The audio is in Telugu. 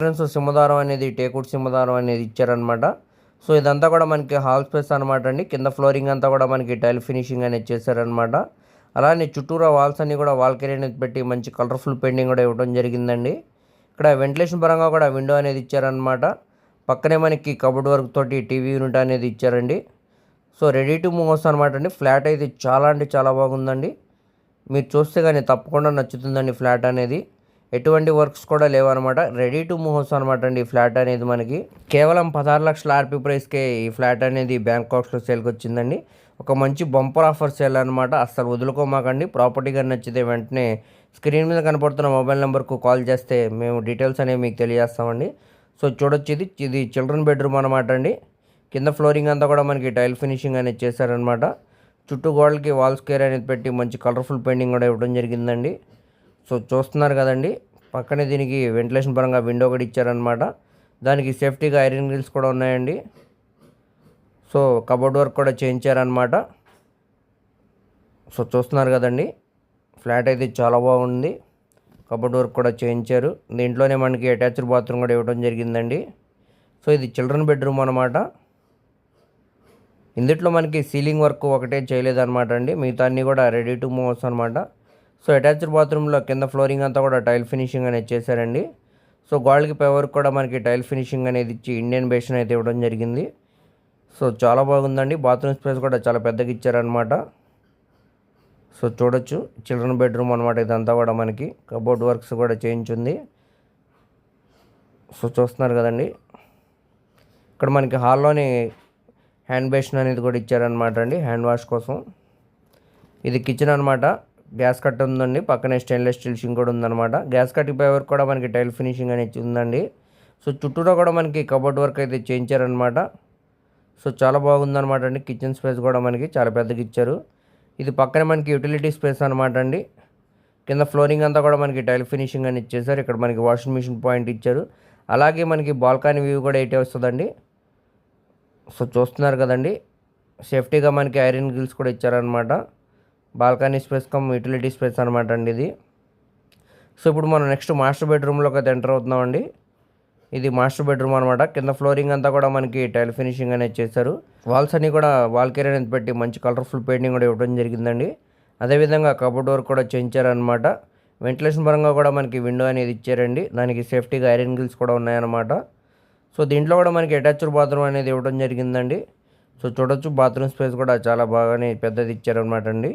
ఎంట్రన్స్ సింహద్వారం అనేది టేకుడ్ సింహద్వారం అనేది ఇచ్చారనమాట. సో ఇదంతా కూడా మనకి హాల్ స్పేస్ అనమాట అండి. కింద ఫ్లోరింగ్ అంతా కూడా మనకి టైల్ ఫినిషింగ్ అనేది చేశారనమాట. అలానే చుట్టూరా వాల్స్ అన్నీ కూడా వాల్ కేర్ అనేది పెట్టి మంచి కలర్ఫుల్ పెయింటింగ్ కూడా ఇవ్వడం జరిగిందండి. ఇక్కడ వెంటిలేషన్ పరంగా కూడా విండో అనేది ఇచ్చారనమాట. పక్కనే మనకి కబోర్డ్ వర్క్ తోటి టీవీ యూనిట్ అనేది ఇచ్చారండి. So ready to move house అనమాట అండి. ఫ్లాట్ అయితే చాలా అంటే చాలా బాగుందండి. మీరు చూస్తే కానీ తప్పకుండా నచ్చుతుందండి ఫ్లాట్ అనేది. ఎటువంటి వర్క్స్ కూడా లేవన్నమాట. రెడీ టు మూవ్ హౌస్ అనమాట అండి ఈ ఫ్లాట్ అనేది మనకి. కేవలం 16 లక్షల ఆర్పీ ప్రైస్కే ఈ ఫ్లాట్ అనేది బ్యాంకాక్స్లో సేల్కి వచ్చిందండి. ఒక మంచి బంపర్ ఆఫర్ సేల్ అనమాట. అస్సలు వదులుకోమాకండి. ప్రాపర్టీ కానీ నచ్చితే వెంటనే స్క్రీన్ మీద కనపడుతున్న మొబైల్ నెంబర్కు కాల్ చేస్తే మేము డీటెయిల్స్ అనేవి మీకు తెలియజేస్తామండి. సో చూడొచ్చు, ఇది చిల్డ్రన్ బెడ్రూమ్ అనమాట అండి. కింద ఫ్లోరింగ్ అంతా కూడా మనకి టైల్ ఫినిషింగ్ అనేది చేశారనమాట. చుట్టూ గోడలకి వాల్ స్క్వేర్ అనేది పెట్టి మంచి కలర్ఫుల్ పెయింటింగ్ కూడా ఇవ్వడం జరిగిందండి. సో చూస్తున్నారు కదండి, పక్కనే దీనికి వెంటిలేషన్ పరంగా విండో కూడా ఇచ్చారనమాట. దానికి సేఫ్టీగా ఐరన్ గ్రిల్స్ కూడా ఉన్నాయండి. సో కబోర్డ్ వర్క్ కూడా చేయించారనమాట. సో చూస్తున్నారు కదండి, ఫ్లాట్ అయితే చాలా బాగుంది. కబోర్డ్ వర్క్ కూడా చేయించారు. దీంట్లోనే మనకి అటాచ్డ్ బాత్రూమ్ కూడా ఇవ్వడం జరిగిందండి. సో ఇది చిల్డ్రన్ బెడ్రూమ్ అనమాట. ఇందులో మనకి సీలింగ్ వర్క్ ఒకటే చేయలేదన్నమాట అండి. మిగతా అన్నీ కూడా రెడీ టు మూవ్ హౌస్ అనమాట. సో అటాచ్డ్ బాత్రూంలో కింద ఫ్లోరింగ్ అంతా కూడా టైల్ ఫినిషింగ్ అనేది చేశారండి. సో గోడలకి పై వరకు కూడా మనకి టైల్ ఫినిషింగ్ అనేది ఇచ్చి ఇండియన్ బేషన్ అయితే ఇవ్వడం జరిగింది. సో చాలా బాగుందండి. బాత్రూమ్ స్పేస్ కూడా చాలా పెద్దగా ఇచ్చారనమాట. సో చూడొచ్చు, చిల్డ్రన్ బెడ్రూమ్ అనమాట ఇదంతా కూడా మనకి. కబోర్డ్ వర్క్స్ కూడా చేయించుంది. సో చూస్తున్నారు కదండి, ఇక్కడ మనకి హాల్లోని హ్యాండ్ బేషన్ అనేది కూడా ఇచ్చారనమాట అండి, హ్యాండ్ వాష్ కోసం. ఇది కిచెన్ అనమాట. గ్యాస్ కట్ ఉందండి. పక్కనే స్టెయిన్లెస్ స్టీల్ షింక్ కూడా ఉందన్నమాట. గ్యాస్ కట్ పై వరకు కూడా మనకి టైల్ ఫినిషింగ్ అనేది ఉందండి. సో చుట్టూరా కూడా మనకి కబోర్డ్ వర్క్ అయితే చేయించారనమాట. సో చాలా బాగుందన్నమాట అండి. కిచెన్ స్పేస్ కూడా మనకి చాలా పెద్దగా ఇచ్చారు. ఇది పక్కనే మనకి యూటిలిటీ స్పేస్ అనమాట అండి. కింద ఫ్లోరింగ్ అంతా కూడా మనకి టైల్ ఫినిషింగ్ అని ఇచ్చేసారు. ఇక్కడ మనకి వాషింగ్ మిషన్ పాయింట్ ఇచ్చారు. అలాగే మనకి బాల్కనీ వ్యూ కూడా ఇటే వస్తుందండి. సో చూస్తున్నారు కదండి, సేఫ్టీగా మనకి ఐరన్ గ్రిల్స్ కూడా ఇచ్చారనమాట. Balcony space come utility space అనమాట అండి ఇది. సో ఇప్పుడు మనం నెక్స్ట్ మాస్టర్ బెడ్రూమ్లోకి అయితే ఎంటర్ అవుతున్నామండి. ఇది మాస్టర్ బెడ్రూమ్ అనమాట. కింద ఫ్లోరింగ్ అంతా కూడా మనకి టైల్ ఫినిషింగ్ అనేది చేశారు. వాల్స్ అన్నీ కూడా వాల్ కేర్ అనేది పెట్టి మంచి కలర్ఫుల్ పెయింటింగ్ కూడా ఇవ్వడం జరిగిందండి. అదేవిధంగా కబోర్డ్ డోర్ కూడా చేయించారనమాట. వెంటిలేషన్ పరంగా కూడా మనకి విండో అనేది ఇచ్చారండి. దానికి సేఫ్టీగా ఐరన్ గ్రిల్స్ కూడా ఉన్నాయన్నమాట. సో దీంట్లో కూడా మనకి అటాచ్డ్ బాత్రూమ్ అనేది ఇవ్వడం జరిగిందండి. సో చూడొచ్చు, బాత్రూమ్ స్పేస్ కూడా చాలా బాగానే పెద్దది ఇచ్చారనమాట అండి.